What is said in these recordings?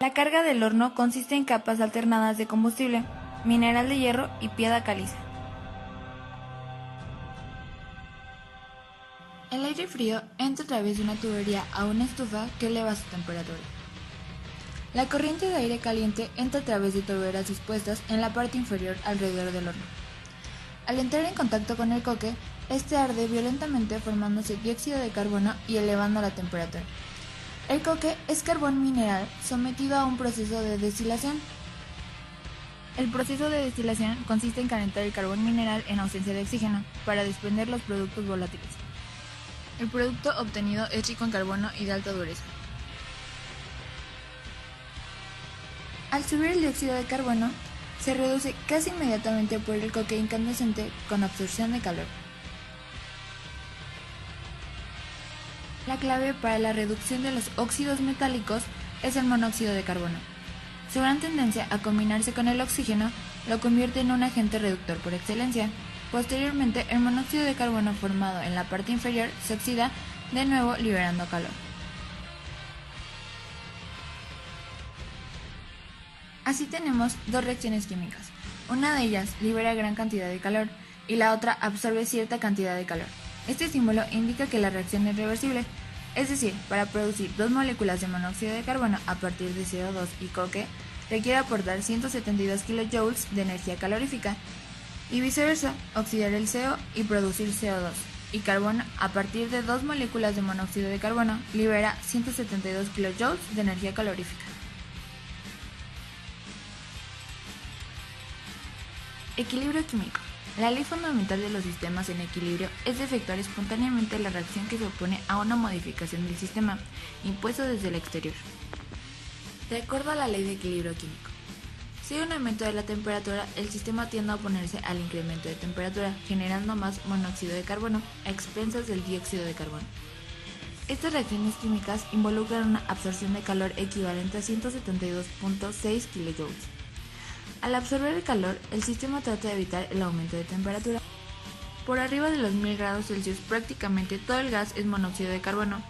La carga del horno consiste en capas alternadas de combustible, mineral de hierro y piedra caliza. El aire frío entra a través de una tubería a una estufa que eleva su temperatura. La corriente de aire caliente entra a través de tuberas dispuestas en la parte inferior alrededor del horno. Al entrar en contacto con el coque, este arde violentamente formándose dióxido de carbono y elevando la temperatura. El coque es carbón mineral sometido a un proceso de destilación. El proceso de destilación consiste en calentar el carbón mineral en ausencia de oxígeno para desprender los productos volátiles. El producto obtenido es rico en carbono y de alta dureza. Al subir el dióxido de carbono, se reduce casi inmediatamente por el coque incandescente con absorción de calor. La clave para la reducción de los óxidos metálicos es el monóxido de carbono. Su gran tendencia a combinarse con el oxígeno lo convierte en un agente reductor por excelencia. Posteriormente, el monóxido de carbono formado en la parte inferior se oxida de nuevo liberando calor. Así tenemos dos reacciones químicas. Una de ellas libera gran cantidad de calor y la otra absorbe cierta cantidad de calor. Este símbolo indica que la reacción es reversible, es decir, para producir dos moléculas de monóxido de carbono a partir de CO2 y coque, requiere aportar 172 kJ de energía calorífica, y viceversa, oxidar el CO y producir CO2 y carbono a partir de dos moléculas de monóxido de carbono libera 172 kJ de energía calorífica. Equilibrio químico. La ley fundamental de los sistemas en equilibrio es de efectuar espontáneamente la reacción que se opone a una modificación del sistema, impuesto desde el exterior. De acuerdo a la ley de equilibrio químico, si hay un aumento de la temperatura, el sistema tiende a oponerse al incremento de temperatura, generando más monóxido de carbono a expensas del dióxido de carbono. Estas reacciones químicas involucran una absorción de calor equivalente a 172.6 kJ. Al absorber el calor, el sistema trata de evitar el aumento de temperatura. Por arriba de los 1000 grados Celsius, prácticamente todo el gas es monóxido de carbono.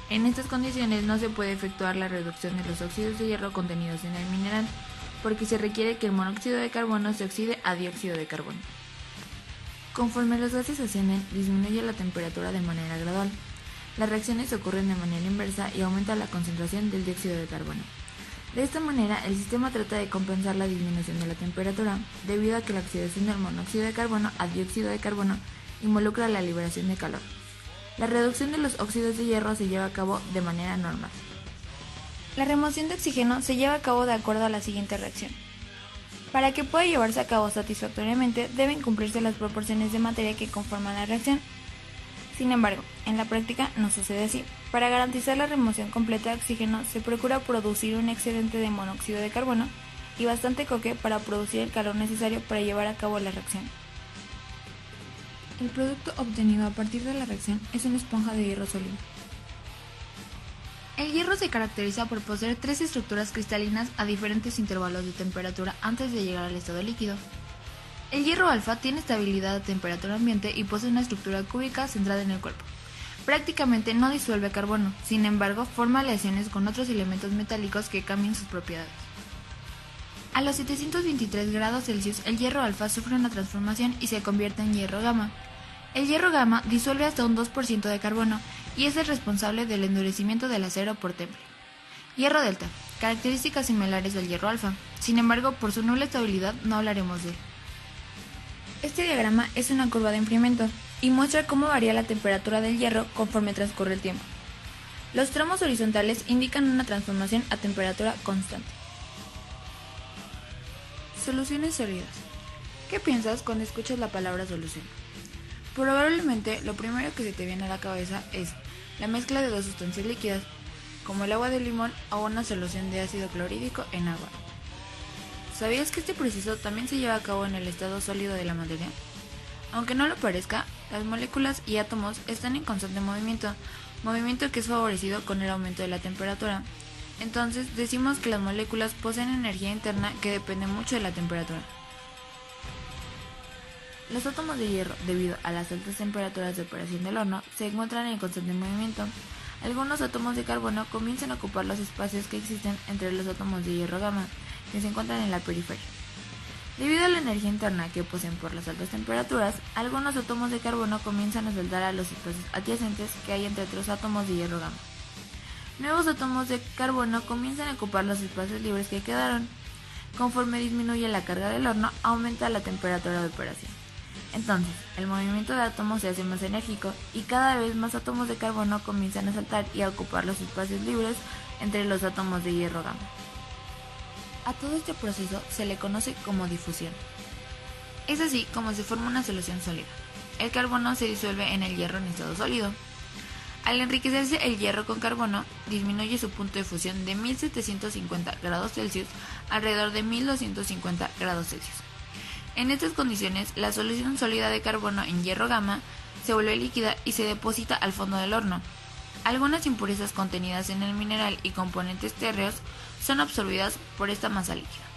En estas condiciones no se puede efectuar la reducción de los óxidos de hierro contenidos en el mineral, porque se requiere que el monóxido de carbono se oxide a dióxido de carbono. Conforme los gases ascienden, disminuye la temperatura de manera gradual. Las reacciones ocurren de manera inversa y aumenta la concentración del dióxido de carbono. De esta manera, el sistema trata de compensar la disminución de la temperatura, debido a que la oxidación del monóxido de carbono a dióxido de carbono involucra la liberación de calor. La reducción de los óxidos de hierro se lleva a cabo de manera normal. La remoción de oxígeno se lleva a cabo de acuerdo a la siguiente reacción. Para que pueda llevarse a cabo satisfactoriamente, deben cumplirse las proporciones de materia que conforman la reacción. Sin embargo, en la práctica no sucede así. Para garantizar la remoción completa de oxígeno, se procura producir un excedente de monóxido de carbono y bastante coque para producir el calor necesario para llevar a cabo la reacción. El producto obtenido a partir de la reacción es una esponja de hierro sólido. El hierro se caracteriza por poseer tres estructuras cristalinas a diferentes intervalos de temperatura antes de llegar al estado líquido. El hierro alfa tiene estabilidad a temperatura ambiente y posee una estructura cúbica centrada en el cuerpo. Prácticamente no disuelve carbono, sin embargo forma aleaciones con otros elementos metálicos que cambian sus propiedades. A los 723 grados Celsius el hierro alfa sufre una transformación y se convierte en hierro gamma. El hierro gamma disuelve hasta un 2% de carbono y es el responsable del endurecimiento del acero por temple. Hierro delta, características similares al hierro alfa, sin embargo por su nula estabilidad no hablaremos de él. Este diagrama es una curva de enfriamiento y muestra cómo varía la temperatura del hierro conforme transcurre el tiempo. Los tramos horizontales indican una transformación a temperatura constante. Soluciones sólidas. ¿Qué piensas cuando escuchas la palabra solución? Probablemente lo primero que se te viene a la cabeza es la mezcla de dos sustancias líquidas, como el agua de limón o una solución de ácido clorhídrico en agua. ¿Sabías que este proceso también se lleva a cabo en el estado sólido de la materia? Aunque no lo parezca, las moléculas y átomos están en constante movimiento que es favorecido con el aumento de la temperatura. Entonces decimos que las moléculas poseen energía interna que depende mucho de la temperatura. Los átomos de hierro, debido a las altas temperaturas de operación del horno, se encuentran en constante movimiento. algunos átomos de carbono comienzan a ocupar los espacios que existen entre los átomos de hierro gamma, que se encuentran en la periferia. Debido a la energía interna que poseen por las altas temperaturas, algunos átomos de carbono comienzan a saltar a los espacios adyacentes que hay entre otros átomos de hierro gamma. Nuevos átomos de carbono comienzan a ocupar los espacios libres que quedaron. Conforme disminuye la carga del horno, aumenta la temperatura de operación. Entonces, el movimiento de átomos se hace más enérgico y cada vez más átomos de carbono comienzan a saltar y a ocupar los espacios libres entre los átomos de hierro gamma. A todo este proceso se le conoce como difusión. Es así como se forma una solución sólida. El carbono se disuelve en el hierro en estado sólido. Al enriquecerse el hierro con carbono, disminuye su punto de fusión de 1750 grados Celsius alrededor de 1250 grados Celsius. En estas condiciones, la solución sólida de carbono en hierro gamma se vuelve líquida y se deposita al fondo del horno. Algunas impurezas contenidas en el mineral y componentes térreos son absorbidas por esta masa líquida.